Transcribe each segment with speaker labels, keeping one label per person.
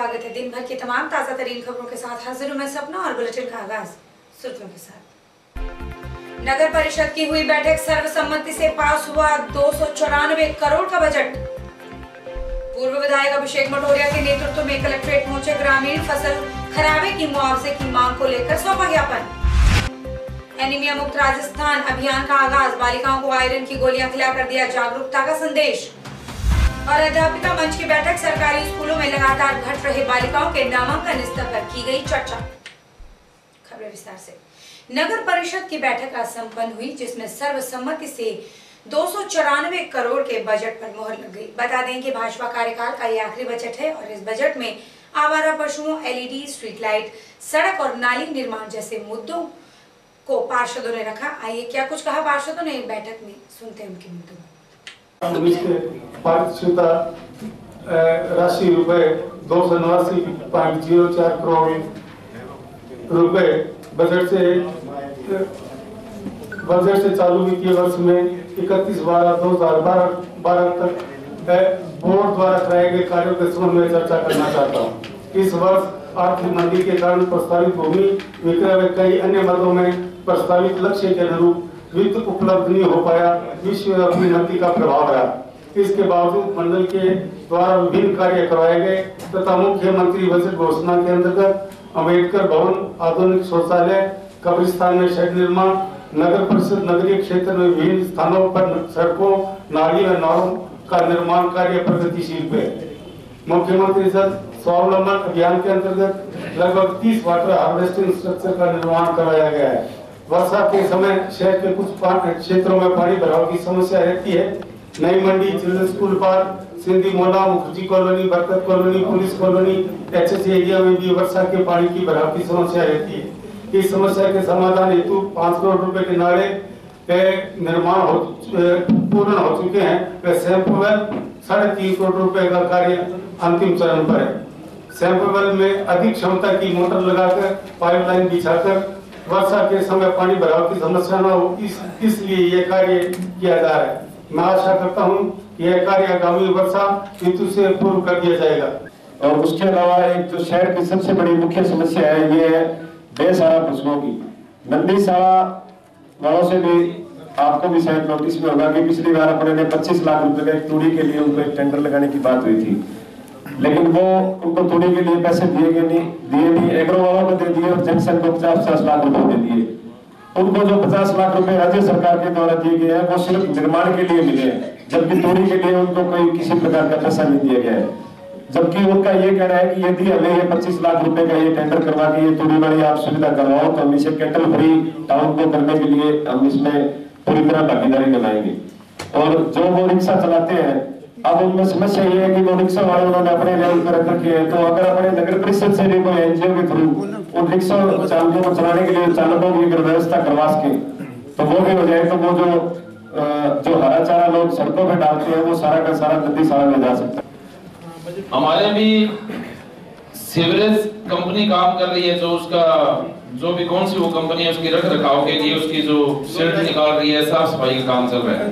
Speaker 1: स्वागत है। दिन भर की तमाम ताजा तरीन खबरों के साथ हाजिर हूं मैं सपना और बुलेटिन का आगाज सुर्खियों के साथ। नगर परिषद की हुई बैठक, सर्वसम्मति से पास हुआ 294 करोड़ का बजट। पूर्व विधायक अभिषेक मटोरिया के नेतृत्व में कलेक्ट्रेट पहुंचे ग्रामीण, फसल खराबे की मुआवजे की मांग को लेकर सौंपा ज्ञापन। एनीमिया मुक्त राजस्थान अभियान का आगाज, बालिकाओं को आयरन की गोलियां खिलाकर दिया जागरूकता का संदेश। और अध्यापिका मंच की बैठक, सरकारी स्कूलों में लगातार घट रहे बालिकाओं के नामांकन स्तर पर की गई चर्चा। खबरें विस्तार से। नगर परिषद की बैठक आज संपन्न हुई, जिसमें सर्वसम्मति से 294 करोड़ के बजट पर मोहर लग गई। बता दें कि भाजपा कार्यकाल का ये आखिरी बजट है और इस बजट में आवारा पशुओं, एलईडी, स्ट्रीट लाइट, सड़क और नाली निर्माण जैसे मुद्दों को पार्षदों ने रखा। आइए क्या कुछ कहा पार्षदों ने बैठक में, सुनते हैं उनके मुद्दों।
Speaker 2: पारितोषिक राशि रुपए 289.04 करोड़ रुपए बजट से चालू वित्तीय वर्ष में 31/12/2012 तक बोर्ड द्वारा कराए गए कार्यों के संबंध में चर्चा करना चाहता हूँ। इस वर्ष आर्थिक मंदी के कारण प्रस्तावित भूमि विक्रय व कई अन्य मदों में प्रस्तावित लक्ष्य के अनुरूप वित्त उपलब्ध नहीं हो पाया, विश्वव्यापी मंदी का प्रभाव रहा। इसके बावजूद मंडल के द्वारा विभिन्न कार्य करवाए गए तथा मुख्यमंत्री बजट घोषणा के अंतर्गत अम्बेडकर भवन, आधुनिक शौचालय, कब्रिस्तान में शेड निर्माण, नगर परिषद नगरीय क्षेत्र में विभिन्न स्थानों पर सड़कों, नाली व नालों का निर्माण कार्य प्रगतिशील है। मुख्यमंत्री जल स्वावलंबन अभियान के अंतर्गत लगभग 30 वाटर हार्वेस्टिंग स्ट्रक्चर का निर्माण करवाया गया है। वर्षा के समय शहर के कुछ क्षेत्रों में पानी भराव की समस्या रहती है। Nai Mandi, children school park, Sindhi मोहल्ला, मुखर्जी कॉलोनी, बरकत colony, police colony, HS area में भी वर्षा के पानी की भराव की समस्या रहती है। इस समस्या के समाधान हेतु 5 करोड़ रुपए के नाले निर्माण पूर्ण हो चुके हैं। वह सैंपल वेल 3.5 करोड़ रुपए का कार्य अंतिम चरण पर है। सैंपल वेल में अधिक क्षमता की मोटर लगाकर पाइपलाइन बिछाकर वर्षा के समय पानी भराव की समस्या न हो, इसलिए यह कार्य किया जा रहा है। मैं आशा करता हूं कि यह कार्य आगामी वर्षा ऋतु से पूर्व कर दिया जाएगा।
Speaker 3: और उसके अलावा एक जो शहर की सबसे बड़ी मुख्य समस्या है, ये है बेसहारा पशुओं की। नंदी सावा वालों से भी आपको भी शायद नोटिस में होगा कि पिछली बार अपने ने 25 लाख रुपए का एक तूड़ी के लिए उनको एक टेंडर लगाने की बात हुई थी, लेकिन वो उनको तूड़ी के लिए पैसे दिए नहीं, एग्रो वालों को दे दिए और जनसन को 50 लाख रुपए दे दिए। उनको जो 50 लाख रुपए राज्य सरकार के द्वारा दिए गए हैं वो सिर्फ निर्माण के लिए मिले हैं, जबकि तूड़ी के लिए उनको कोई किसी प्रकार का पैसा नहीं दिया गया है। जबकि उनका ये कहना है कि यदि हमें ये 25 लाख रुपए का ये टेंडर करवा के ये तूड़ी वाली आप सुविधा करवाओ तो हम इसे कैटल फ्री टाउन को करने के लिए हम इसमें पूरी तरह भागीदारी निभाएंगे। और जो वो रिक्शा चलाते हैं, अब उनमें समस्या ये है कि वो रिक्शा वाले उन्होंने अपने लेवल पर रख रखे हैं, तो अगर अपने नगर परिषद से भी कोई एनजीओ के थ्रू उन रिक्शा चालकों को चलाने के लिए चालकों की अगर व्यवस्था करवा सके तो वो भी हो जाए, तो वो जो हरा चारा लोग सड़कों पर डालते हैं वो सारा का सारा नदी सारा में जा सकता है।
Speaker 4: हमारे भी सीवरेज कंपनी काम कर रही है, जो उसका जो भी कौन सी वो कंपनी है उसकी रख रखाव के लिए उसकी जो सील्ड निकाल रही है, साफ सफाई का काम चल रहा है।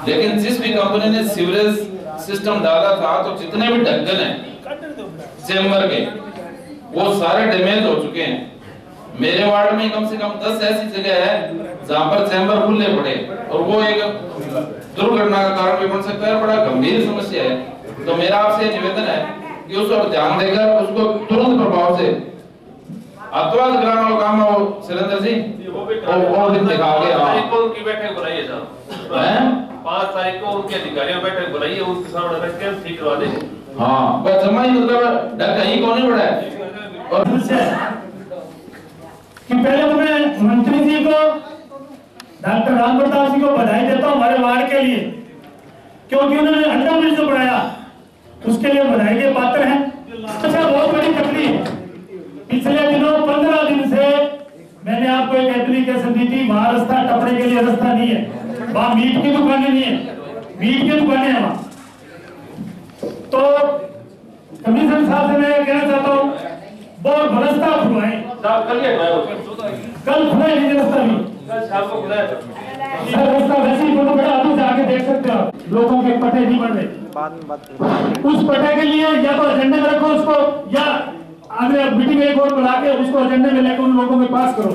Speaker 4: लेकिन जिस भी कंपनी ने सीवरेज सिस्टम डाला था तो जितने भी ढक्कन है चैम्बर के वो सारे डैमेज हो चुके हैं। मेरे वार्ड में कम से कम 10 ऐसी जगह है जहां पर चैम्बर खुले पड़े और वो एक दुर्घटना का कारण भी बन सकता है, बड़ा गंभीर समस्या है। तो मेरा आपसे निवेदन है कि उस पर ध्यान देकर उसको तुरंत प्रभाव से अत्वाद ग्राम काम हो सुरेंद्र जी और दिन दिखा के
Speaker 5: की बैठक बुलाइए साहब हैं 5 तारीख को उनके अधिकारियों बैठक बुलाइए, उनके सामने बैठ के हम ठीक करवा देंगे।
Speaker 4: हां बस जमा ही मतलब डर कहीं को नहीं पड़ा है। और
Speaker 6: कि पहले मैं मंत्री जी को, डॉक्टर राम प्रताप जी को बधाई देता हूं हमारे वार्ड के लिए, क्योंकि उन्होंने अंडर ब्रिज जो बनाया उसके लिए बधाई के पात्र हैं। अच्छा, बहुत बड़ी तकलीफ पिछले दिनों 15 दिन से मैंने आपको एक एप्लीकेशन दी थी, वहां रास्ता टपड़े के लिए रास्ता नहीं है, वहां मीट की दुकानें नहीं है, मीट की दुकानें हैं वहां। तो कमिश्नर साहब से मैं कहना चाहता हूँ बहुत रास्ता खुलवाएं, कल खुला नहीं रास्ता भी, रास्ता वैसे ही फोटो बड़ा आगे देख सकते हो, लोगों के पट्टे नहीं बन रहे। उस पट्टे के लिए या तो एजेंडे में रखो उसको, या अगले मीटिंग एक और बुला के उसको एजेंडे में लेकर उन लोगों में पास करो।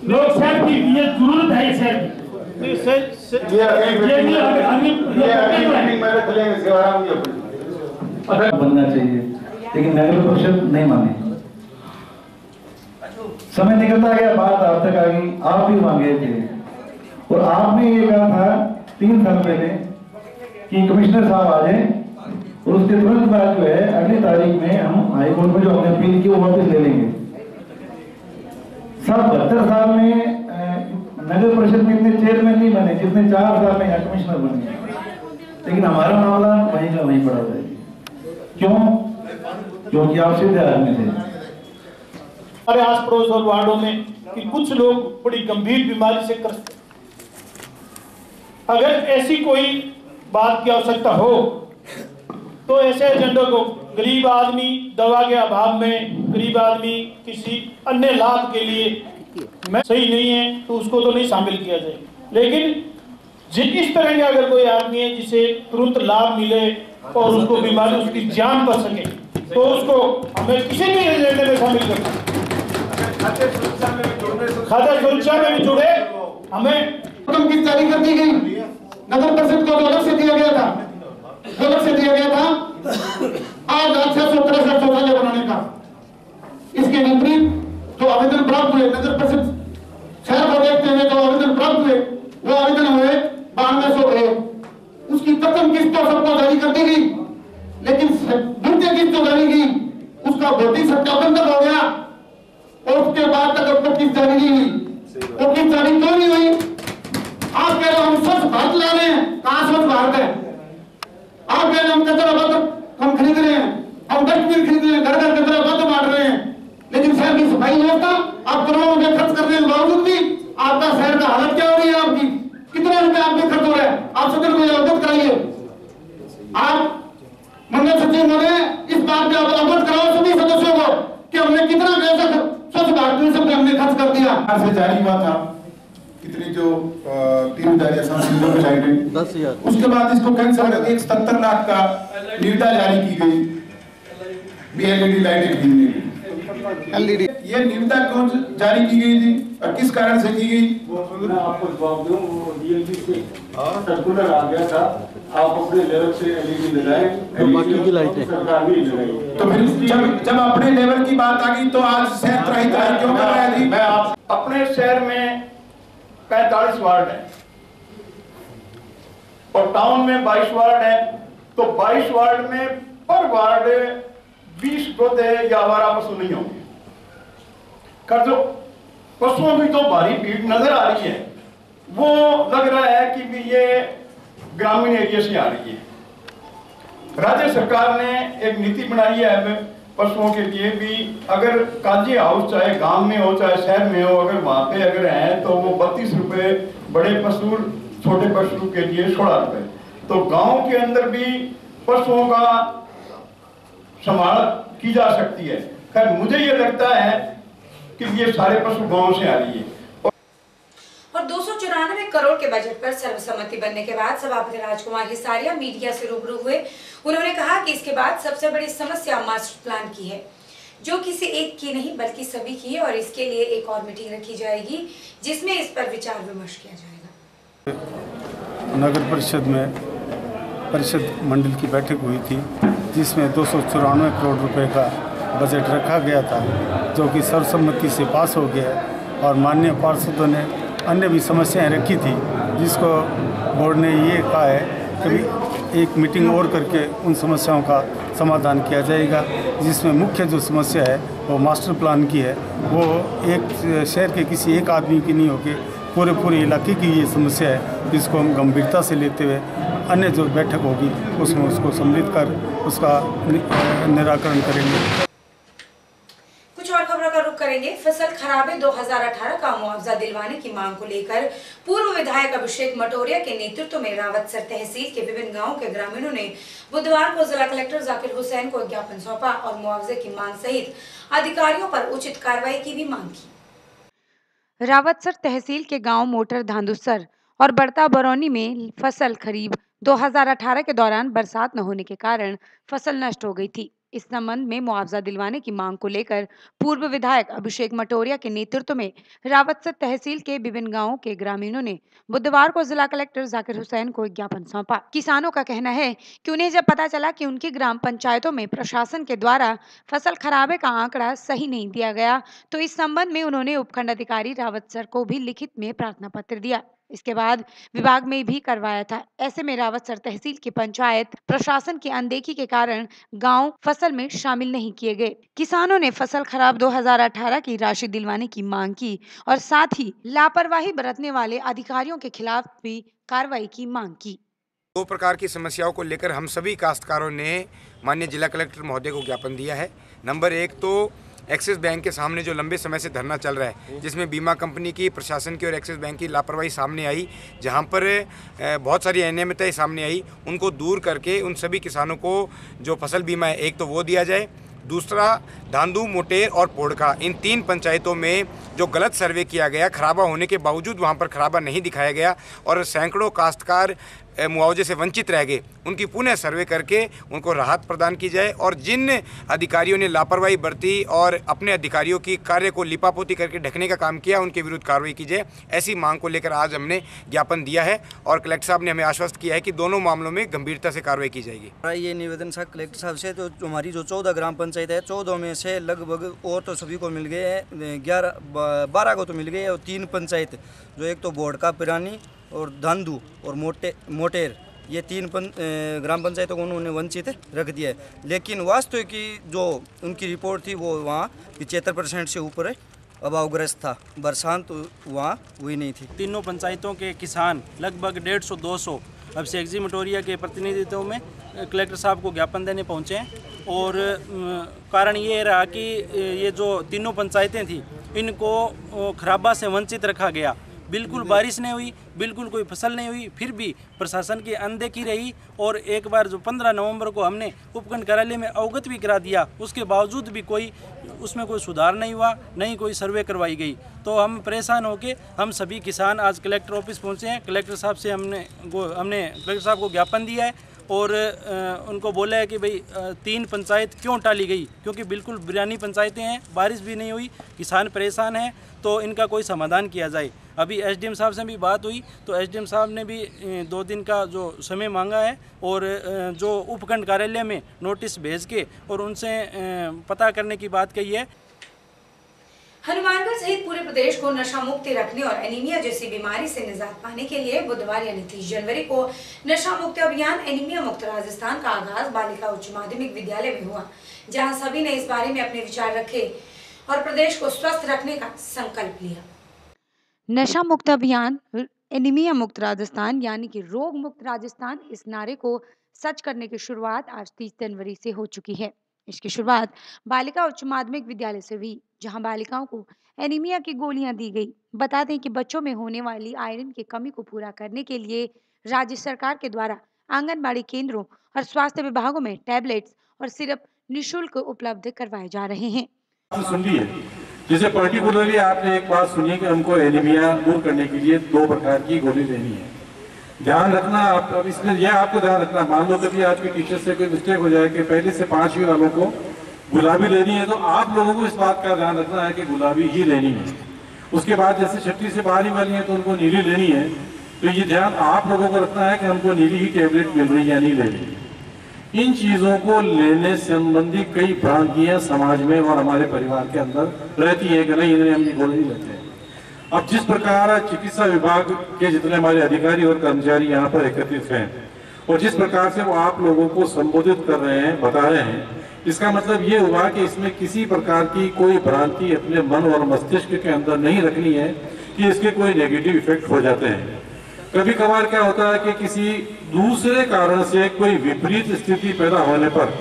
Speaker 6: लोग शहर की ये जरूरत है, शहर की
Speaker 7: बनना चाहिए, लेकिन नगर परिषद नहीं माने। समय निकलता गया, बात आप तक आ गई, आप भी मांगे थे और आपने ये कहा था 3 साल पहले कि कमिश्नर साहब आ जाए और उसके तुरंत बाद जो है अगली तारीख में हम हाईकोर्ट में जो हमने अपील की वो वापस ले लेंगे। सब 72 साल में नगर परिषद में इतने चेयरमैन नहीं बने जितने 4 साल में यहाँ कमिश्नर बने, लेकिन हमारा मामला वहीं का वहीं पड़ा है। क्यों? क्योंकि आप सीधे आदमी थे।
Speaker 6: हमारे आस पड़ोस और वार्डों में कि कुछ लोग बड़ी गंभीर बीमारी से ग्रस्त, अगर ऐसी कोई बात की आवश्यकता हो तो ऐसे एजेंडों को गरीब आदमी दवा के अभाव में, गरीब आदमी किसी अन्य लाभ के लिए मैं सही नहीं है तो उसको तो नहीं शामिल किया जाए, लेकिन इस तरह के अगर कोई आदमी है जिसे तुरंत लाभ मिले और उसको बीमारी उसकी जान बच सके तो उसको हमें किसी भी एजेंडे में शामिल करना। खाता सुरक्षा में भी जुड़े हमें
Speaker 2: रकम किस जारी कर दी गई, नगर परिषद को अलग से दिया गया था, अलग से दिया गया था 8,663 शौचालय बनाने का। इसके विपरीत जो आवेदन प्राप्त हुए नगर परिषद शहर को देखते हुए जो आवेदन प्राप्त हुए वो आवेदन हुए 9201, उसकी प्रथम किस्त तो सबको जारी कर दी गई, लेकिन द्वितीय किस्त तो जारी की उसका भौतिक सत्यापन तक हो गया और उसके बाद तक अब तक किस्त जारी नहीं हुई। वो किस्त जारी क्यों नहीं हुई? आप कह रहे हो हम स्वच्छ भारत ला रहे हैं, कहाँ स्वच्छ भारत है? आप कह रहे हम कचरा बंद हम खरीद रहे हैं, हम डस्टबिन खरीद रहे हैं, घर घर कचरा बंद बांट रहे हैं, लेकिन शहर की सफाई व्यवस्था आप करोड़ों रुपए खर्च करने के बावजूद भी आपका शहर का हालत क्या हो रही है? आपकी कितने रुपए आप पे खर्च हो रहा है? आप सदन को अवगत कराइए। आप मंडल सचिव महोदय इस बात पे अवगत कराओ सभी सदस्यों को कि हमने कितना पैसा स्वच्छ भारत मिशन पे हमने खर्च कर दिया।
Speaker 8: से जारी हुआ था कितनी जो 3,000 लाइटें 10,000, उसके बाद इसको कैंसिल कर 170 लाख का निविदा जारी की गई LED लाइटें खरीदने की। LED ये निविदा क्यों जारी की गई थी और किस कारण से की गई?
Speaker 2: वो मैं आपको जवाब दूं, वो DLP से सर्कुलर आ गया था, आप अपने लेवल से LED लगाएं, बाकी की लाइटें सरकार भी लगाई।
Speaker 8: तो फिर जब अपने लेवल की बात आ गई तो आज शहर त्राही क्यों कर रहा थी?
Speaker 2: मैं आप अपने शहर में 45 वार्ड है और टाउन में 22 वार्ड है, तो 22 वार्ड में पर वार्ड 20 पौधे या आवारा पशु नहीं होंगे। कर जो पशुओं की तो भारी भीड़ नजर आ रही है, वो लग रहा है कि भी ये ग्रामीण एरिया से आ रही है। राज्य सरकार ने एक नीति बनाई है अब पशुओं के लिए भी, अगर काजी हाउस चाहे गांव में हो चाहे शहर में हो, अगर वहां पे अगर है तो वो 32 रुपए बड़े पशु, छोटे पशु के लिए 16 रुपए। तो गांव के अंदर भी पशुओं का संभाल की जा सकती है। खैर मुझे ये लगता है कि ये सारे पशु गांव से आ रही है।
Speaker 1: और 294 करोड़ के बजट पर सर्वसम्मति बनने के बाद सभापति राजकुमार हिसारिया मीडिया से रूबरू हुए। उन्होंने कहा कि इसके बाद सबसे बड़ी समस्या मास्टर प्लान की है, जो किसी एक की नहीं बल्कि सभी की है, और इसके लिए एक और मीटिंग रखी जाएगी जिसमें इस पर विचार विमर्श किया जाएगा।
Speaker 2: नगर परिषद में परिषद मंडल की बैठक हुई थी जिसमें 294 करोड़ रुपए का बजट रखा गया था, जो कि सर्वसम्मति से पास हो गया और माननीय पार्षदों ने अन्य भी समस्याएं रखी थी, जिसको बोर्ड ने ये कहा है कि एक मीटिंग और करके उन समस्याओं का समाधान किया जाएगा, जिसमें मुख्य जो समस्या है वो मास्टर प्लान की है। वो एक शहर के किसी एक आदमी की नहीं होकर पूरे इलाके की ये समस्या है, जिसको हम गंभीरता से लेते हुए अन्य जो बैठक होगी उसमें उसको सम्मिलित कर उसका निराकरण करेंगे।
Speaker 1: कुछ और खबरों का रुख करेंगे। फसल खराबे 2018 का मुआवजा दिलवाने की मांग को लेकर पूर्व विधायक अभिषेक मटोरिया के नेतृत्व में रावतसर तहसील के विभिन्न गांवों के ग्रामीणों ने बुधवार को जिला कलेक्टर जाकिर हुसैन को ज्ञापन सौंपा और मुआवजे की मांग सहित अधिकारियों पर उचित कार्रवाई की भी मांग की। रावतसर तहसील के गाँव मोटर धांधुसर और बड़ता बरौनी में फसल खरीब 2018 के दौरान बरसात न होने के कारण फसल नष्ट हो गई थी। इस संबंध में मुआवजा दिलवाने की मांग को लेकर पूर्व विधायक अभिषेक मटोरिया के नेतृत्व में रावतसर तहसील के विभिन्न गांवों के ग्रामीणों ने बुधवार को जिला कलेक्टर जाकिर हुसैन को एक ज्ञापन सौंपा। किसानों का कहना है कि उन्हें जब पता चला कि उनकी ग्राम पंचायतों में प्रशासन के द्वारा फसल खराबे का आंकड़ा सही नहीं दिया गया, तो इस संबंध में उन्होंने उपखंड अधिकारी रावतसर को भी लिखित में प्रार्थना पत्र दिया। इसके बाद विभाग में भी करवाया था। ऐसे में रावतसर तहसील की पंचायत प्रशासन की अनदेखी के कारण गांव फसल में शामिल नहीं किए गए। किसानों ने फसल खराब 2018 की राशि दिलवाने की मांग की और साथ ही लापरवाही बरतने वाले अधिकारियों के खिलाफ भी कार्रवाई की मांग की।
Speaker 9: 2 प्रकार की समस्याओं को लेकर हम सभी काश्तकारों ने माननीय जिला कलेक्टर महोदय को ज्ञापन दिया है। नंबर 1 तो एक्सिस बैंक के सामने जो लंबे समय से धरना चल रहा है, जिसमें बीमा कंपनी की, प्रशासन की और एक्सिस बैंक की लापरवाही सामने आई, जहां पर बहुत सारी अनियमितताएं सामने आई, उनको दूर करके उन सभी किसानों को जो फसल बीमा है, एक तो वो दिया जाए। दूसरा, धांधू, मोटेर और पोड़का, इन 3 पंचायतों में जो गलत सर्वे किया गया, खराबा होने के बावजूद वहां पर खराबा नहीं दिखाया गया और सैकड़ों काश्तकार मुआवजे से वंचित रह गए, उनकी पुनः सर्वे करके उनको राहत प्रदान की जाए और जिन अधिकारियों ने लापरवाही बरती और अपने अधिकारियों की कार्य को लिपापोती करके ढकने का काम किया, उनके विरुद्ध कार्रवाई की जाए। ऐसी मांग को लेकर आज हमने ज्ञापन दिया है और कलेक्टर साहब ने हमें आश्वस्त किया है कि दोनों मामलों में गंभीरता से कार्रवाई की जाएगी।
Speaker 10: ये निवेदन था कलेक्टर साहब से, तो हमारी जो 14 ग्राम पंचायत है, 14 में से लगभग और तो सभी को मिल गए हैं, 12 को तो मिल गए और 3 पंचायत जो एक तो बोड़का, पिरानी और धांधू और मोटेर, ये 3 ग्राम पंचायतों को उन्होंने वंचित रख दिया है। लेकिन वास्तविक की जो उनकी रिपोर्ट थी वो वहाँ 75% से ऊपर अभावग्रस्त था, बरसात वहाँ हुई नहीं थी।
Speaker 11: तीनों पंचायतों के किसान लगभग 150-200 अब से एग्जीमटोरिया के प्रतिनिधित्व में कलेक्टर साहब को ज्ञापन देने पहुँचे हैं और कारण ये रहा कि ये जो तीनों पंचायतें थी इनको खराबा से वंचित रखा गया। बिल्कुल बारिश नहीं हुई, बिल्कुल कोई फसल नहीं हुई, फिर भी प्रशासन की अनदेखी रही और एक बार जो 15 नवंबर को हमने उपखंड कार्यालय में अवगत भी करा दिया, उसके बावजूद भी उसमें कोई सुधार नहीं हुआ, नहीं कोई सर्वे करवाई गई। तो हम परेशान होके हम सभी किसान आज कलेक्टर ऑफिस पहुंचे हैं। कलेक्टर साहब से हमने कलेक्टर साहब को ज्ञापन दिया है और उनको बोला है कि भाई 3 पंचायत क्यों टाली गई, क्योंकि बिल्कुल बिरानी पंचायतें हैं, बारिश भी नहीं हुई, किसान परेशान हैं, तो इनका कोई समाधान किया जाए। अभी एसडीएम साहब से भी बात हुई तो एसडीएम साहब ने भी 2 दिन का जो समय मांगा है और जो उपखंड कार्यालय में नोटिस भेज के और उनसे पता करने की बात कही है।
Speaker 1: हनुमानगढ़ सहित पूरे प्रदेश को नशा मुक्ति रखने और एनीमिया जैसी बीमारी से निजात पाने के लिए बुधवार यानी 30 जनवरी को नशा मुक्ति अभियान एनीमिया मुक्त राजस्थान का आगाज बालिका उच्च माध्यमिक विद्यालय में हुआ, जहां सभी ने इस बारे में अपने विचार रखे और प्रदेश को स्वस्थ रखने का संकल्प लिया। नशा मुक्त अभियान एनीमिया मुक्त राजस्थान यानी कि रोग मुक्त राजस्थान, इस नारे को सच करने की शुरुआत आज 30 जनवरी से हो चुकी है। इसकी शुरुआत बालिका उच्च माध्यमिक विद्यालय से हुई, जहां बालिकाओं को एनीमिया की गोलियां दी गई। बता दें कि बच्चों में होने वाली आयरन की कमी को पूरा करने के लिए राज्य सरकार के द्वारा आंगनबाड़ी केंद्रों और स्वास्थ्य विभागों में टैबलेट्स और सिरप निःशुल्क उपलब्ध करवाए जा रहे हैं।
Speaker 3: जैसे पर्टिकुलरली आपने एक बात सुनी कि हमको एनीमिया दूर करने के लिए 2 प्रकार की गोली लेनी है। ध्यान रखना आप, अब इसमें यह आपको ध्यान रखना, मान लो कभी आज के टीचर से कोई मिस्टेक हो जाए कि पहले से 5वीं वालों को गुलाबी लेनी है, तो आप लोगों को इस बात का ध्यान रखना है कि गुलाबी ही लेनी है। उसके बाद जैसे 6वीं से 12वीं वाली है तो उनको नीली लेनी है, तो ये ध्यान आप लोगों को रखना है कि हमको नीली ही टेबलेट मिल रही है या नहीं ले रही। इन चीजों को लेने संबंधी कई भ्रांतियां समाज में और हमारे परिवार के अंदर रहती है कि नहीं इन्हें हम ये गोली नहीं लेते हैं। अब जिस प्रकार चिकित्सा विभाग के जितने हमारे अधिकारी और कर्मचारी यहाँ पर एकत्रित हैं और जिस प्रकार से वो आप लोगों को संबोधित कर रहे हैं, बता रहे हैं, इसका मतलब ये हुआ कि इसमें किसी प्रकार की कोई भ्रांति अपने मन और मस्तिष्क के अंदर नहीं रखनी है कि इसके कोई नेगेटिव इफेक्ट हो जाते हैं। कभी कभार क्या होता है कि किसी दूसरे कारण से कोई विपरीत स्थिति पैदा होने पर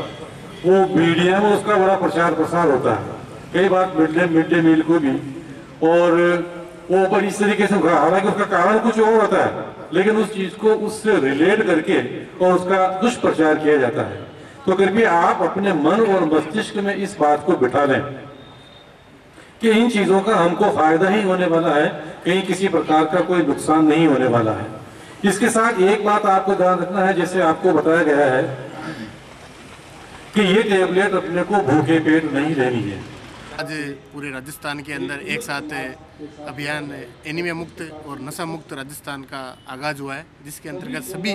Speaker 3: वो मीडिया में उसका बड़ा प्रचार प्रसार होता है, कई बार मिड डे मील को भी, और वो बड़ी इस तरीके से, हालांकि उसका कारण कुछ और होता है, लेकिन उस चीज को उससे रिलेट करके और उसका दुष्प्रचार किया जाता है। तो कृपया आप अपने मन और मस्तिष्क में इस बात को बिठा लें कि इन चीजों का हमको फायदा ही होने वाला है, कहीं किसी प्रकार का कोई नुकसान नहीं होने वाला है।
Speaker 12: इसके साथ एक बात आपको ध्यान रखना है, जैसे आपको बताया गया है कि ये टैबलेट अपने को भूखे पेट नहीं लेनी है।
Speaker 8: आज पूरे राजस्थान के अंदर एक साथ अभियान एनीमिया मुक्त और नशा मुक्त राजस्थान का आगाज हुआ है, जिसके अंतर्गत सभी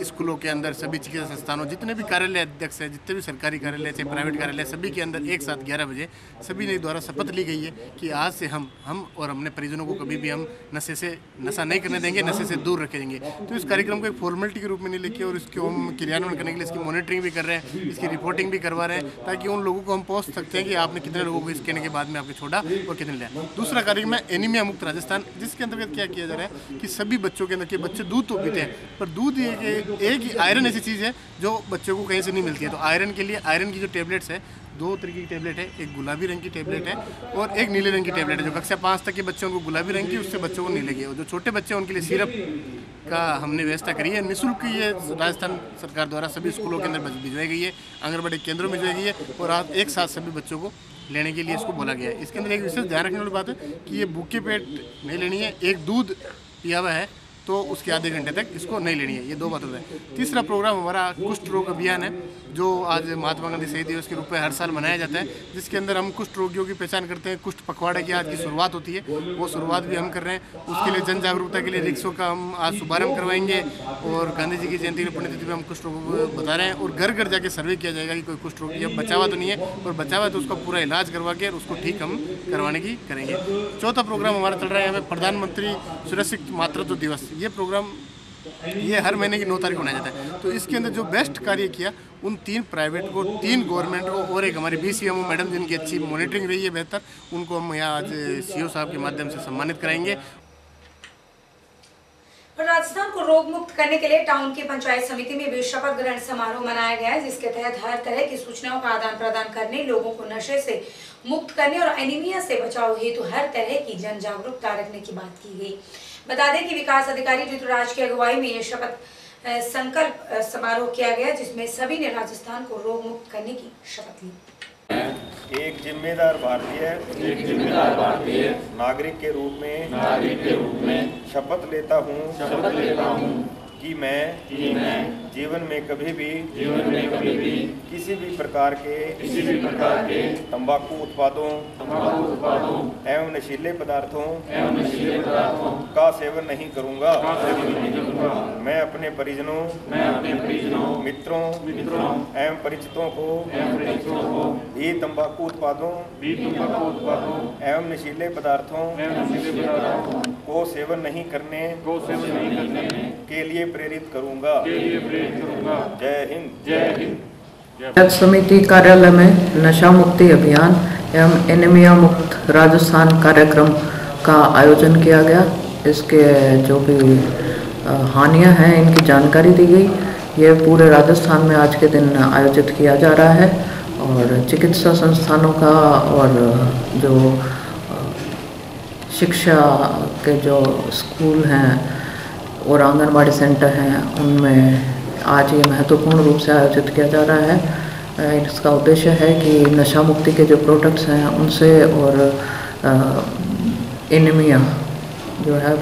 Speaker 8: स्कूलों के अंदर, सभी चिकित्सा संस्थानों, जितने भी कार्यालय अध्यक्ष हैं, जितने भी सरकारी कार्यालय चाहे प्राइवेट कार्यालय, सभी के अंदर एक साथ 11 बजे सभी ने द्वारा शपथ ली गई है कि आज से हम और अपने परिजनों को कभी भी हम नशा नहीं करने देंगे, नशे से दूर रखेंगे। तो इस कार्यक्रम को एक फॉर्मेलिटी के रूप में नहीं लेके और इसको हम क्रियान्वयन करने के लिए इसकी मॉनिटरिंग भी कर रहे हैं, इसकी रिपोर्टिंग भी करवा रहे हैं, ताकि उन लोगों को हम पहुँच सकते हैं कि आपने कितने लोगों को कहने के बाद में आपके छोड़ा और कितने लिया। दूसरा कार्यक्रम है एनीमिया मुक्त राजस्थान, जिसके अंतर्गत क्या किया जा रहा है कि सभी बच्चों के अंदर के बच्चे दूध तो पीते हैं, पर दूध एक आयरन ऐसी चीज़ है जो बच्चों को कहीं से नहीं मिलती है। तो आयरन के लिए आयरन की जो टेबलेट्स है, 2 तरीके की टेबलेट है, एक गुलाबी रंग की टेबलेट है और एक नीले रंग की टेबलेट है। जो कक्षा 5 तक के बच्चे उनको गुलाबी रंग की, उससे बच्चों को नीले की, और जो छोटे बच्चे हैं उनके लिए सिरप का हमने व्यवस्था करी है। निःशुल्क ये राजस्थान सरकार द्वारा सभी स्कूलों के अंदर भिजवाई गई है, आंगनबाड़ी केंद्रों में भिजवाई गई है और आज एक साथ सभी बच्चों को लेने के लिए इसको बोला गया है। इसके अंदर एक विशेष ध्यान रखने वाली बात है कि ये भूखे पेट नहीं लेनी है। एक दूध पिया हुआ है तो उसके आधे घंटे तक इसको नहीं लेनी है, ये 2 बात होता है। तीसरा प्रोग्राम हमारा कुष्ठ रोग अभियान है, जो आज महात्मा गांधी शहीद दिवस के रूप में हर साल मनाया जाता है, जिसके अंदर हम कुष्ठ रोगियों की पहचान करते हैं। कुष्ठ पखवाड़े की आज की शुरुआत होती है, वो शुरुआत भी हम कर रहे हैं। उसके लिए जन जागरूकता के लिए रिक्शों का हम आज शुभारंभ करवाएंगे और गांधी जी की जयंती की पुण्यतिथि पर हम कुष्ठ रोग बता रहे हैं और घर घर जाके सर्वे किया जाएगा कि कोई कुष्ठ रोगी अब बचा हुआ तो नहीं है, और बचा हुआ तो उसका पूरा इलाज करवा के उसको ठीक हम करवाने की करेंगे। चौथा प्रोग्राम हमारा चल रहा है हमें प्रधानमंत्री सुरक्षित मातृत्व दिवस। ये प्रोग्राम ये हर महीने की 9 तारीख को मनाया जाता है। तो इसके अंदर जो बेस्ट कार्य किया उन 3 प्राइवेट को, 3 गवर्नमेंट को और एक हमारी BCMO मैडम जिनकी अच्छी मॉनिटरिंग रही है बेहतर, उनको हम यहाँ आज CO साहब के माध्यम से सम्मानित कराएंगे।
Speaker 1: राजस्थान को रोग मुक्त करने के लिए टाउन की पंचायत समिति में भी शपथ ग्रहण समारोह मनाया गया है, जिसके तहत हर तरह की सूचनाओं का आदान प्रदान करने, लोगों को नशे से मुक्त करने और एनीमिया से बचाव हेतु हर तरह की जन जागरूकता रखने की बात की गई। बता दें कि विकास अधिकारी ऋतुराज की अगुवाई में यह शपथ संकल्प समारोह किया गया, जिसमें सभी ने राजस्थान को रोग मुक्त करने की शपथ ली।
Speaker 13: एक जिम्मेदार भारतीय नागरिक के रूप में शपथ लेता हूँ कि मैं जीवन में कभी भी किसी भी प्रकार के तंबाकू उत्पादों एवं नशीले पदार्थों का सेवन नहीं करूंगा। मैं अपने परिजनों, मित्रों एवं परिचितों को भी तंबाकू उत्पादों एवं नशीले पदार्थों को सेवन नहीं करने के लिए प्रेरित करूंगा। जय हिंद।
Speaker 14: पंचायत समिति कार्यालय में नशा मुक्ति अभियान एवं एनीमिया मुक्त राजस्थान कार्यक्रम का आयोजन किया गया। इसके जो भी हानियां हैं इनकी जानकारी दी गई। ये पूरे राजस्थान में आज के दिन आयोजित किया जा रहा है और चिकित्सा संस्थानों का और जो शिक्षा के जो स्कूल हैं और आंगनबाड़ी सेंटर हैं उनमें आज ये महत्वपूर्ण रूप से आयोजित किया जा रहा है। इसका उद्देश्य है कि नशा मुक्ति के जो प्रोडक्ट्स हैं उनसे और एनीमिया जो है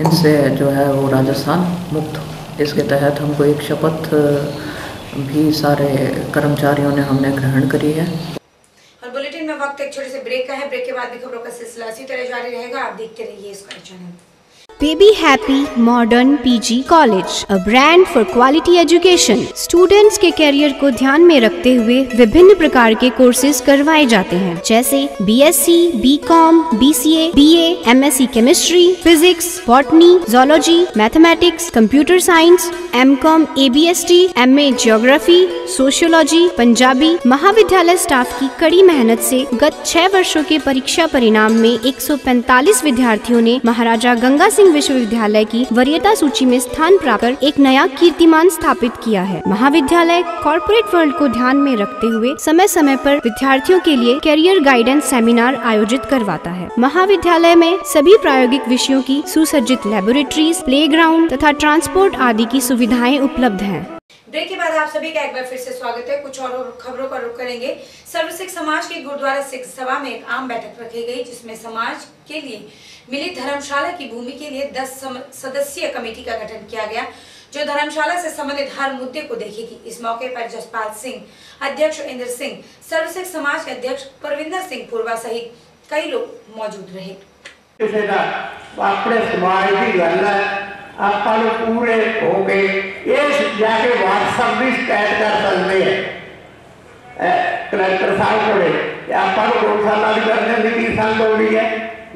Speaker 14: इनसे जो है वो राजस्थान मुक्त। इसके तहत हमको एक शपथ भी सारे कर्मचारियों ने हमने ग्रहण करी है।
Speaker 1: और बुलेटिन में वक्त एक छोटे से ब्रेक का है। ब्रेक के बाद भी खबरों का सिलसिला इसी तरह जारी रहेगा। आप देखते रहिए इसका channel.
Speaker 15: Baby Happy Modern PG College, a brand for quality education. Students के कैरियर को ध्यान में रखते हुए विभिन्न प्रकार के कोर्सेज करवाए जाते हैं, जैसे BSc, BCom, BCA, BA, MSc Chemistry, Physics, Botany, Zoology, Mathematics, Computer Science, MCom, ABST, MA Geography, Sociology, Punjabi. महाविद्यालय स्टाफ की कड़ी मेहनत से गत 6 वर्षों के परीक्षा परिणाम में 145 विद्यार्थियों ने महाराजा गंगा सिंह विश्वविद्यालय की वरीयता सूची में स्थान प्राप्त कर एक नया कीर्तिमान स्थापित किया है। महाविद्यालय कॉर्पोरेट वर्ल्ड को ध्यान में रखते हुए समय समय पर विद्यार्थियों के लिए कैरियर गाइडेंस सेमिनार आयोजित करवाता है। महाविद्यालय में सभी प्रायोगिक विषयों की सुसज्जित लैबोरेटरीज, प्लेग्राउंड तथा ट्रांसपोर्ट आदि की सुविधाएं उपलब्ध हैं।
Speaker 1: ब्रेक के बाद आप सभी का एक बार फिर से स्वागत है। कुछ और खबरों का रुख करेंगे। सर्व सिख समाज के गुरुद्वारा सिख सभा में एक आम बैठक रखी गई, जिसमें समाज के लिए मिली धर्मशाला की भूमि के लिए 10 सदस्यीय कमेटी का गठन किया गया, जो धर्मशाला से संबंधित हर मुद्दे को देखेगी। इस मौके पर जसपाल सिंह, अध्यक्ष इंद्र सिंह, सर्व सिख समाज के अध्यक्ष परविंदर सिंह पुरवा सहित कई लोग मौजूद रहे।
Speaker 16: अपने समाज की गल है, ਆਪਾਂ ਨੂੰ पूरे हो गए इस जाके व्हाट्सएप भी स्टैट कर सकते हैं कलेक्टर साहब को। आप 2 साल की करने की की संग हो गई है।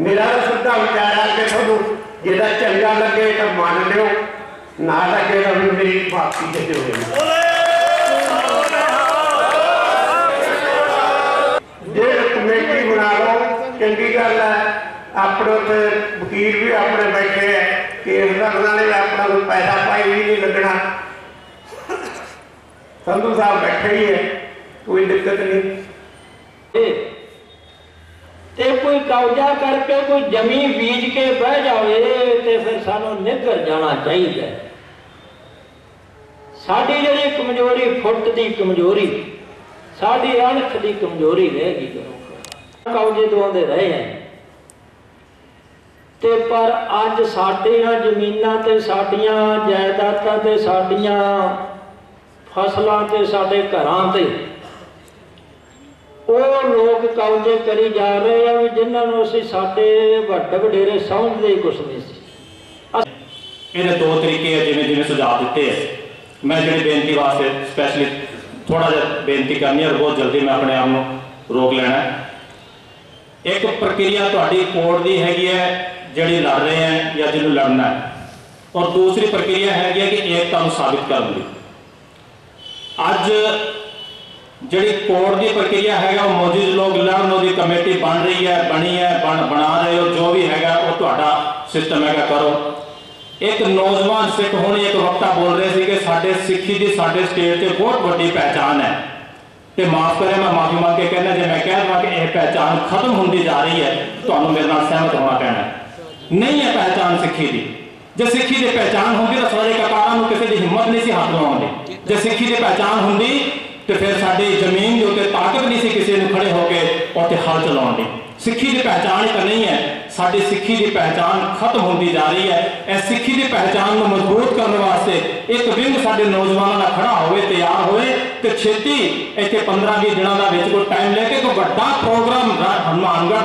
Speaker 16: मेरा तो सीधा विचार है कि थोड़ा जो चंगा लगे तो मान लो, ना लगे तो मेरी माफी दे दो। जे कमेटी बना लो, चंगी गल है। अपने उत्ते वकील भी अपने बैठे है, केस लगना नहीं, अपना कोई पैसा पाई भी नहीं लगना। संधू साहब बैठे ही है, कोई दिक्कत नहीं।
Speaker 17: ते कोई कब्जा करके कोई जमीन बीज के बह जाए तो फिर सानू निकर जाना चाहिए। साडी जिहड़ी कमजोरी, फुट की कमजोरी, साडी अणख की कमजोरी रहेगी। कब्जे दवाते रहे हैं ते पर अज साडियां जमीनां ते साडियां जायदादां ते साडियां फसलां ते साडे घरां ते ਉਹ लोग कब्जे करी जा रहे हैं भी जिन्होंने ਅਸੀਂ साडे ਵੱਡੇ ਵਡੇਰੇ ਸਮਝਦੇ ਹੀ कुछ नहीं सी।
Speaker 18: ਇਹਦੇ 2 ਤਰੀਕੇ ਹੈ ਜਿਵੇਂ ਸੁਝਾਅ ਦਿੱਤੇ ਹੈ। मैं ਜਿਹੜੀ ਬੇਨਤੀ ਵਾਸਤੇ ਸਪੈਸ਼ਲੀ थोड़ा ਜਿਹਾ ਬੇਨਤੀ ਕਰਨੀ ਹੈ और बहुत जल्दी मैं अपने आप ਨੂੰ रोक लेना है। एक प्रक्रिया ਤੁਹਾਡੀ कोर्ट ਦੀ ਹੈਗੀ है ਜਿਹੜੀ लड़ रहे हैं या जिन्होंने लड़ना है, और दूसरी प्रक्रिया है कि एकता को साबित करने की। अज जी कोर्ट की प्रक्रिया है वो मौजूद लोग लड़न की कमेटी बन रही है, बनी है, बना रहे हो, जो भी है वो तुहाडा सिस्टम है करो। एक नौजवान सिख होने एक वक्ता बोल रहे थे कि साडे सिक्खी की साडे स्टेट से बहुत बड़ी पहचान है। तो माफ करें, मैं माफी मांग के कहना, जो मैं कह रहा कि यह पहचान खत्म होती जा रही है तो मेरे नाल सहमत होना पैना। नहीं है पहचान सिक्खी की। जो सिक्खी की पहचान होगी तो सारे ककारां किसी की हिम्मत नहीं सी हाथ लाउण। जो सिक्खी की पहचान होंगी तो फिर साडी जमीन के उत्ते ताकत नहीं सी किसी ने खड़े होकर उत्ते हल चलाउण दी। सिक्खी की पहचान तो नहीं है, साडी सिक्खी की पहचान खत्म होती जा रही है। इस सिक्खी की पहचान को मजबूत करने वास्ते एक विंग साडे नौजवानों का खड़ा होवे, तैयार होवे तो छेती इत्थे 15-20 दिनों का कोई टाइम लेके कोई बड़ा प्रोग्राम हनुमानगढ़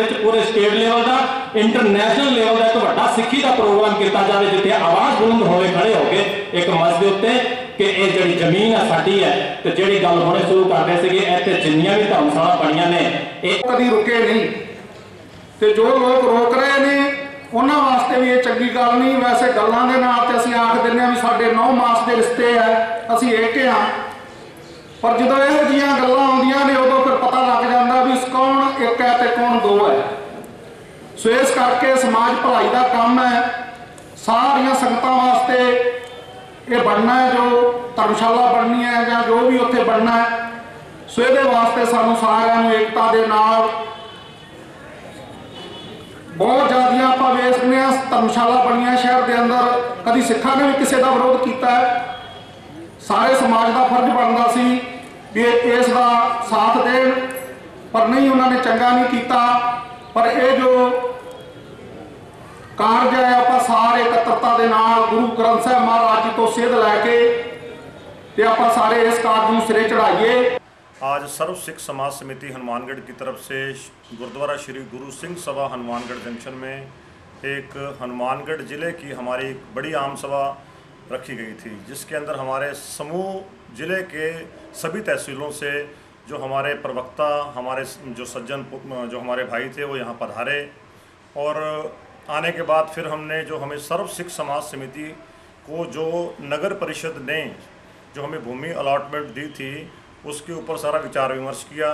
Speaker 18: के पूरे स्टेट लेवल का, इंटरनेशनल लेवल का एक बड़ा सिक्खी का प्रोग्राम किया जाए, जिथे आवाज़ बुलंद होवे खड़े होके एक मंच के उत्ते कि ये जी जमीन है साडी है। तो जी गल होने शुरू कर रहे थे, इतने जिन्नियां भी धर्मशाला बनिया ने
Speaker 8: कभी रुके नहीं, तो जो लोग रोक रहे हैं उन्होंने वास्ते भी ये चंगी गल नहीं। वैसे गलों के नाल ते असीं आख दिंदे भी साडे 9 मास के रिश्ते है, असीं एक हाँ, पर जो यहो जिहियां गल्लां आउंदियां ने उदों फिर पता लग जाता भी कौन एक है तो कौन 2 है। सो इस करके समाज भलाई का काम है, सारियां संगतां वास्ते ये बनना है, जो धर्मशाला बननी है या जो भी उत्थे बनना है। सो ये वास्ते सानू सारिਆਂ ਨੂੰ एकता के नाल बहुत ज़्यादा आप वेखने धर्मशाला बनिया शहर के अंदर, कभी सिखा ने भी किसी का विरोध किया है। सारे समाज का फर्ज बनता सी भी इसका साथ देन, पर नहीं उन्होंने चंगा नहीं किया। पर यह जो कारज है आप सारे एकत्रता के नाल गुरु ग्रंथ साहब महाराज जी तो सेध लैके ते आप सारे इस कारज को सिरे चढ़ाइए।
Speaker 19: आज सर्व सिख समाज समिति हनुमानगढ़ की तरफ से गुरुद्वारा श्री गुरु सिंह सभा हनुमानगढ़ जंक्शन में एक हनुमानगढ़ ज़िले की हमारी एक बड़ी आम सभा रखी गई थी, जिसके अंदर हमारे समूह ज़िले के सभी तहसीलों से जो हमारे प्रवक्ता, हमारे जो सज्जन, जो हमारे भाई थे वो यहाँ पधारे। और आने के बाद फिर हमने जो हमें सर्व सिख समाज समिति को जो नगर परिषद ने जो हमें भूमि अलॉटमेंट दी थी उसके ऊपर सारा विचार विमर्श किया।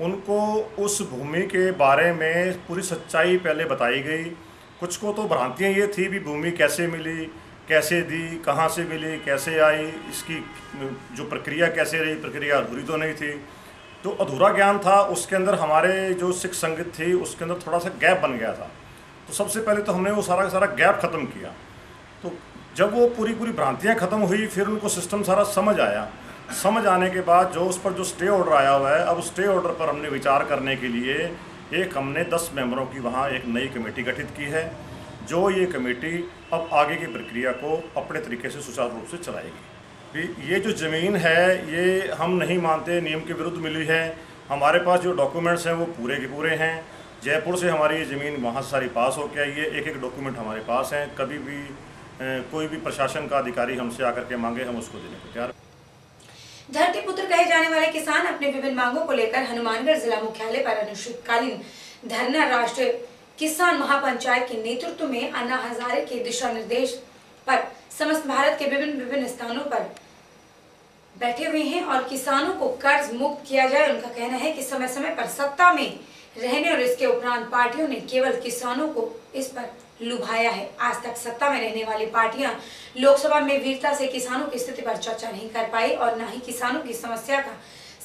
Speaker 19: उनको उस भूमि के बारे में पूरी सच्चाई पहले बताई गई। कुछ को तो भ्रांतियाँ ये थी भी भूमि कैसे मिली, कैसे दी, कहाँ से मिली, कैसे आई, इसकी जो प्रक्रिया कैसे रही, प्रक्रिया अधूरी तो नहीं थी। तो अधूरा ज्ञान था, उसके अंदर हमारे जो सिख संगत थी उसके अंदर थोड़ा सा गैप बन गया था। तो सबसे पहले तो हमने वो सारा का सारा गैप ख़त्म किया। तो जब वो पूरी भ्रांतियाँ खत्म हुई, फिर उनको सिस्टम सारा समझ आया। समझ आने के बाद जो उस पर जो स्टे ऑर्डर आया हुआ है, अब उस स्टे ऑर्डर पर हमने विचार करने के लिए हमने 10 मेंबरों की वहाँ एक नई कमेटी गठित की है, जो ये कमेटी अब आगे की प्रक्रिया को अपने तरीके से सुचारू रूप से चलाएगी। ये जो ज़मीन है ये हम नहीं मानते नियम के विरुद्ध मिली है। हमारे पास जो डॉक्यूमेंट्स हैं वो पूरे के पूरे हैं। जयपुर से हमारी ये ज़मीन वहाँ सारी पास होकर आई है, एक डॉक्यूमेंट हमारे पास हैं। कभी भी कोई भी प्रशासन का अधिकारी हमसे आकर के मांगे, हम उसको देने को तैयार।
Speaker 1: धरती पुत्र कहे जाने वाले किसान अपने विभिन्न मांगों को लेकर हनुमानगढ़ जिला मुख्यालय पर अनिश्चितकालीन धरना राष्ट्रीय किसान महापंचायत के नेतृत्व में अन्ना हजारे के दिशा निर्देश पर समस्त भारत के विभिन्न स्थानों पर बैठे हुए हैं और किसानों को कर्ज मुक्त किया जाए। उनका कहना है कि समय समय पर सत्ता में रहने और इसके उपरांत पार्टियों ने केवल किसानों को इस पर लुभाया है। आज तक सत्ता में रहने वाली पार्टियां लोकसभा में वीरता से किसानों की स्थिति पर चर्चा नहीं कर पाई और न ही किसानों की समस्या का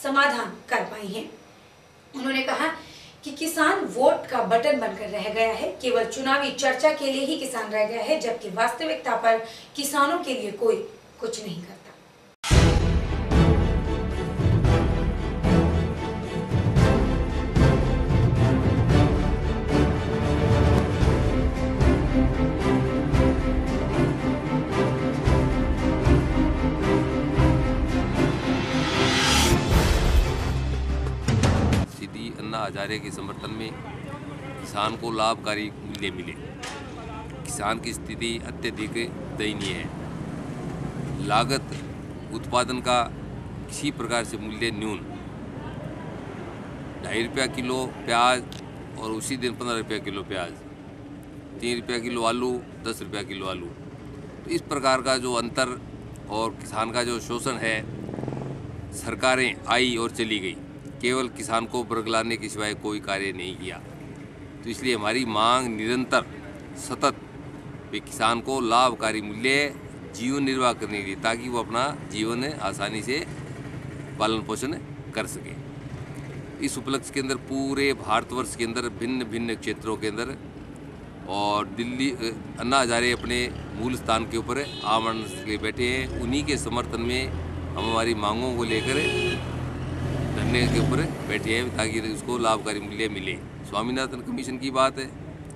Speaker 1: समाधान कर पाई है। उन्होंने कहा कि किसान वोट का बटन बनकर रह गया है, केवल चुनावी चर्चा के लिए ही किसान रह गया है, जबकि वास्तविकता पर किसानों के लिए कोई कुछ नहीं करता।
Speaker 20: अन्ना हजारे के समर्थन में किसान को लाभकारी मूल्य मिले। किसान की स्थिति अत्यधिक दयनीय है। लागत उत्पादन का किसी प्रकार से मूल्य न्यून, 2.5 रुपया किलो प्याज और उसी दिन 15 रुपया किलो प्याज, 3 रुपया किलो आलू, 10 रुपया किलो आलू। तो इस प्रकार का जो अंतर और किसान का जो शोषण है, सरकारें आई और चली गई, केवल किसान को बरगलाने के सिवाय कोई कार्य नहीं किया। तो इसलिए हमारी मांग निरंतर सतत किसान को लाभकारी मूल्य जीवन निर्वाह करने के लिए, ताकि वो अपना जीवन आसानी से पालन पोषण कर सके। इस उपलक्ष्य के अंदर पूरे भारतवर्ष के अंदर भिन्न भिन्न क्षेत्रों के अंदर और दिल्ली अन्ना हजारे अपने मूल स्थान के ऊपर आमरण के लिए बैठे हैं। उन्हीं के समर्थन में हम हमारी मांगों को लेकर धरने के ऊपर बैठे हैं, ताकि उसको लाभकारी मूल्य मिले। स्वामीनाथन कमीशन की बात है,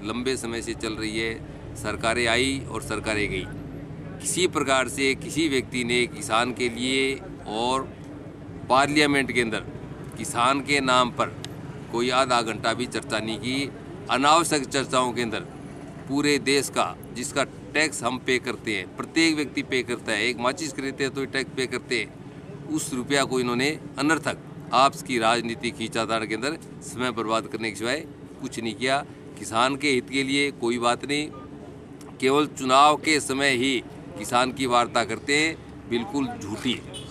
Speaker 20: लंबे समय से चल रही है। सरकारें आई और सरकारें गई, किसी प्रकार से किसी व्यक्ति ने किसान के लिए और पार्लियामेंट के अंदर किसान के नाम पर कोई आधा घंटा भी चर्चा नहीं की। अनावश्यक चर्चाओं के अंदर पूरे देश का जिसका टैक्स हम पे करते हैं, प्रत्येक व्यक्ति पे करता है, एक माचिस खरीदते हैं तो टैक्स पे करते हैं, उस रुपया को इन्होंने अनर्थक आपस की राजनीति खींचातान के अंदर समय बर्बाद करने के सिवाय कुछ नहीं किया। किसान के हित के लिए कोई बात नहीं, केवल चुनाव के समय ही किसान की वार्ता करते हैं, बिल्कुल झूठी है।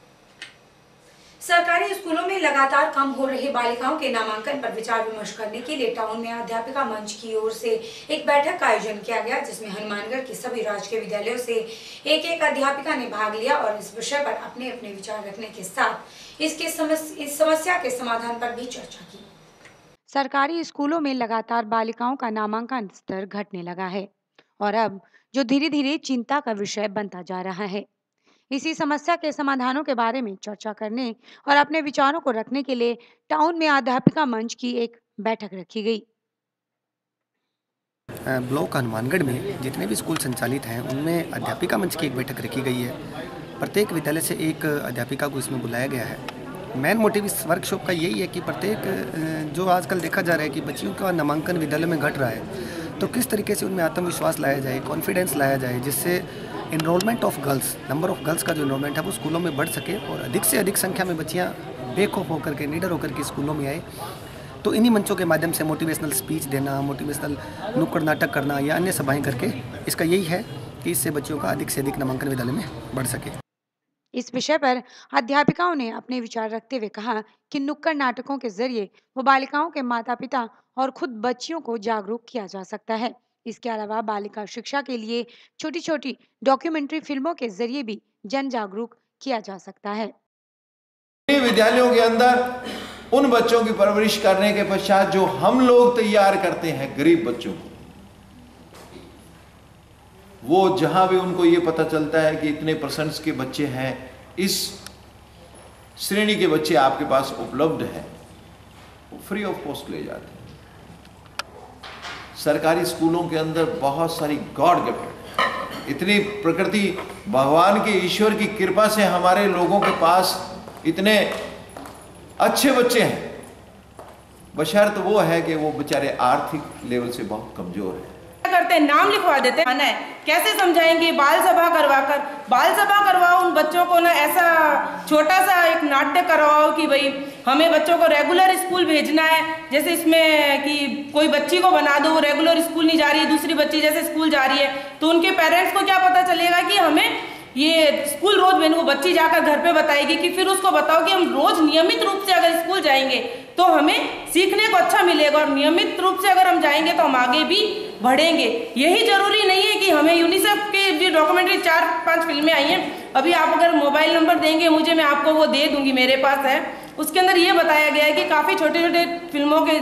Speaker 1: सरकारी स्कूलों में लगातार कम हो रही बालिकाओं के नामांकन पर विचार विमर्श करने के लिए टाउन में अध्यापिका मंच की ओर से एक बैठक का आयोजन किया गया, जिसमें हनुमानगढ़ के सभी राजकीय विद्यालयों से एक अध्यापिका ने भाग लिया और इस विषय पर अपने अपने विचार रखने के साथ इस समस्या के समाधान पर भी चर्चा की।
Speaker 21: सरकारी स्कूलों में लगातार बालिकाओं का नामांकन स्तर घटने लगा है और अब जो धीरे धीरे चिंता का विषय बनता जा रहा है। इसी समस्या के समाधानों के बारे में चर्चा करने और अपने विचारों को रखने के लिए टाउन में अध्यापिका मंच की एक बैठक रखी गई।
Speaker 22: ब्लॉक हनुमानगढ़ में जितने भी स्कूल संचालित हैं उनमें अध्यापिका मंच की एक बैठक रखी गई है। प्रत्येक विद्यालय से एक अध्यापिका को इसमें बुलाया गया है। मेन मोटिव इस वर्कशॉप का यही है कि प्रत्येक जो आजकल देखा जा रहा है कि बच्चियों का नामांकन विद्यालय में घट रहा है, तो किस तरीके से उनमें आत्मविश्वास लाया जाए, कॉन्फिडेंस लाया जाए, जिससे enrolment of girls, number of girls का जो इनरोलमेंट है वो स्कूलों में बढ़ सके और अधिक से अधिक संख्या में बच्चियाँ बेखौफ होकर के, निडर होकर के स्कूलों में आए। तो इन्हीं मंचों के माध्यम से मोटिवेशनल स्पीच देना, मोटिवेशनल नुक्कड़ नाटक करना या अन्य सभाएं करके इसका यही है कि इससे बच्चियों का अधिक से अधिक नामांकन विद्यालय में बढ़ सके।
Speaker 21: इस विषय पर अध्यापिकाओं ने अपने विचार रखते हुए कहा कि नुक्कड़ नाटकों के जरिए वो बालिकाओं के माता पिता और खुद बच्चियों को जागरूक किया जा सकता है। इसके अलावा बालिका शिक्षा के लिए छोटी छोटी डॉक्यूमेंट्री फिल्मों के जरिए भी जन जागरूक किया जा सकता है।
Speaker 23: विद्यालयों के अंदर उन बच्चों की परवरिश करने के पश्चात जो हम लोग तैयार करते हैं गरीब बच्चों को, वो जहाँ भी उनको ये पता चलता है कि इतने % के बच्चे हैं, इस श्रेणी के बच्चे आपके पास उपलब्ध हैं, वो फ्री ऑफ कॉस्ट ले जाते हैं। सरकारी स्कूलों के अंदर बहुत सारी गॉड गिफ्टेड, इतनी प्रकृति भगवान के ईश्वर की कृपा से हमारे लोगों के पास इतने अच्छे बच्चे हैं, बशर्त वो है कि वो बेचारे आर्थिक लेवल से बहुत कमजोर हैं।
Speaker 4: करते हैं, नाम लिखवा देते हैं, कैसे समझाएंगे? बाल सभा करवाकर, बाल सभा करवाओ उन बच्चों को ना, ऐसा छोटा सा एक नाट्य करवाओ कि भाई हमें बच्चों को रेगुलर स्कूल भेजना है। जैसे इसमें कि कोई बच्ची को बना दो वो रेगुलर स्कूल नहीं जा रही है, दूसरी बच्ची जैसे स्कूल जा रही है, तो उनके पेरेंट्स को क्या पता चलेगा कि हमें ये स्कूल रोज भेजो। वो बच्ची जाकर घर पे बताएगी कि फिर उसको बताओ कि हम रोज नियमित रूप से अगर स्कूल जाएंगे तो हमें सीखने को अच्छा मिलेगा, और नियमित रूप से अगर हम जाएंगे तो हम आगे भी बढ़ेंगे। यही जरूरी नहीं है कि हमें यूनिसेफ की जो डॉक्यूमेंट्री 4-5 फिल्में आई हैं, अभी आप अगर मोबाइल नंबर देंगे मुझे, मैं आपको वो दे दूंगी, मेरे पास है। उसके अंदर ये बताया गया है कि काफ़ी छोटे छोटे फिल्मों के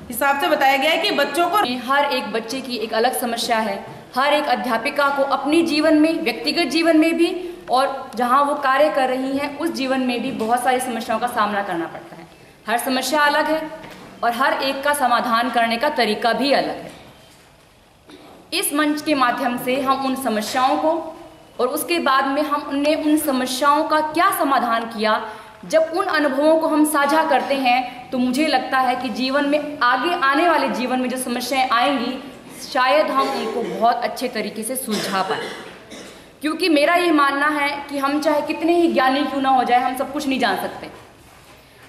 Speaker 4: हिसाब से बताया गया है कि बच्चों को,
Speaker 5: हर एक बच्चे की एक अलग समस्या है। हर एक अध्यापिका को अपने जीवन में, व्यक्तिगत जीवन में भी और जहाँ वो कार्य कर रही हैं उस जीवन में भी बहुत सारी समस्याओं का सामना करना पड़ता है। हर समस्या अलग है और हर एक का समाधान करने का तरीका भी अलग है। इस मंच के माध्यम से हम उन समस्याओं को और उसके बाद में हमने उन समस्याओं का क्या समाधान किया, जब उन अनुभवों को हम साझा करते हैं तो मुझे लगता है कि जीवन में, आगे आने वाले जीवन में जो समस्याएं आएंगी, शायद हम उनको बहुत अच्छे तरीके से सुलझा पाएं। क्योंकि मेरा ये मानना है कि हम चाहे कितने ही ज्ञानी क्यों ना हो जाए, हम सब कुछ नहीं जान सकते।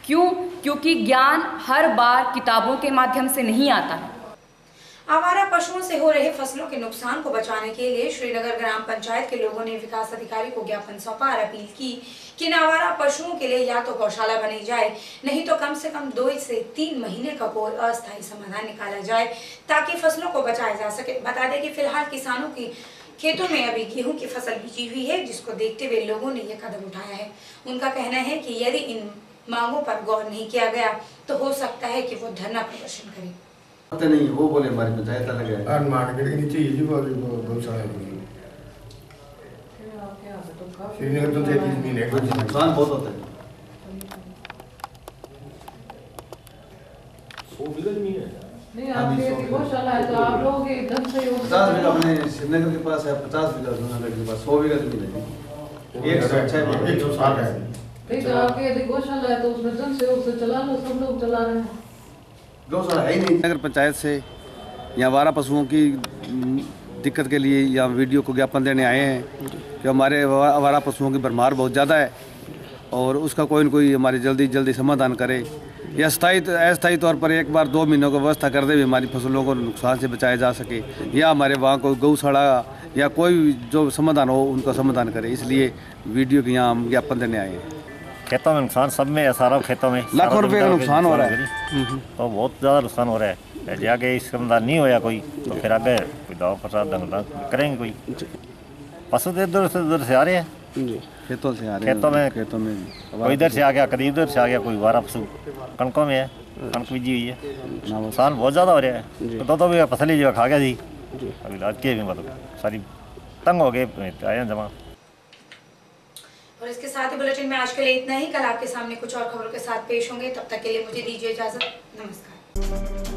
Speaker 5: क्यों? क्योंकि ज्ञान हर बार किताबों के माध्यम से नहीं आता है।
Speaker 1: आवारा पशुओं से हो रहे फसलों के नुकसान को बचाने के लिए श्रीनगर ग्राम पंचायत के लोगों ने विकास अधिकारी को ज्ञापन सौंपा और अपील की कि आवारा पशुओं के लिए या तो गौशाला बनाई जाए, नहीं तो कम से कम 2 से 3 महीने का कोई अस्थायी समाधान निकाला जाए ताकि फसलों को बचाया जा सके। बता दें कि फिलहाल किसानों की खेतों में अभी गेहूं की फसल बीजी हुई है, जिसको देखते हुए लोगों ने यह कदम उठाया है। उनका कहना है कि यदि इन मांगों पर गौर नहीं किया गया तो हो सकता है कि वो धरना प्रदर्शन करें।
Speaker 7: पता नहीं, वो बोले हमारी पंचायत अलग है
Speaker 24: और मार्केट के नीचे ये वो गौशाला है। श्रीनगर तो 33 दिन है,
Speaker 7: नुकसान बहुत होता है।
Speaker 24: 100 बीघा जमीन है।
Speaker 25: नहीं, आपके गौशाला है तो आप लोग एकदम से
Speaker 7: 50 बीघा अपने श्रीनगर के पास है, 50 बीघा जूनागढ़ के पास, 100 बीघा जमीन है। 160 है।
Speaker 25: ठीक है, आपके यदि गौशाला है तो उसमें जन सहयोग से चला लो, सब लोग चला रहे हैं।
Speaker 7: गौशाला है ही नहीं। नगर पंचायत से यहाँ आवारा पशुओं की दिक्कत के लिए यहाँ वीडियो को ज्ञापन देने आए हैं कि हमारे आवारा पशुओं की भरमार बहुत ज़्यादा है और उसका कोई न कोई हमारे जल्दी समाधान करे, या अस्थायी तौर पर 1 बार 2 महीनों की व्यवस्था कर दे भी हमारी फसलों को नुकसान से बचाया जा सके, या हमारे वहाँ कोई गौशाला या कोई जो समाधान हो उनका समाधान करे। इसलिए वीडियो के यहाँ हम ज्ञापन देने आए हैं।
Speaker 26: खेतों में नुकसान सब में, सारा खेतों में
Speaker 7: लाखों रुपए का नुकसान हो रहा है,
Speaker 26: तो बहुत ज़्यादा नुकसान हो रहा है। जाके इस समाधान नहीं होया कोई तो फिर आगे कोई दवा प्रसाद करेंगे। कोई पशु तो इधर से आ रहे हैं,
Speaker 7: खेतों से आ रहे हैं, खेतों में
Speaker 26: कोई इधर से आ गया, कभी इधर से आ गया, कोई आवारा पशु कणकों में है, कणक बीजी हुई है, नुकसान बहुत ज़्यादा हो रहा है। तो भी फसली जो खा गया जी, अभी आज के भी मतलब सारी तंग हो गए आए जमा।
Speaker 1: और इसके साथ ही बुलेटिन में आज के लिए इतना ही। कल आपके सामने कुछ और खबरों के साथ पेश होंगे, तब तक के लिए मुझे दीजिए इजाजत। नमस्कार।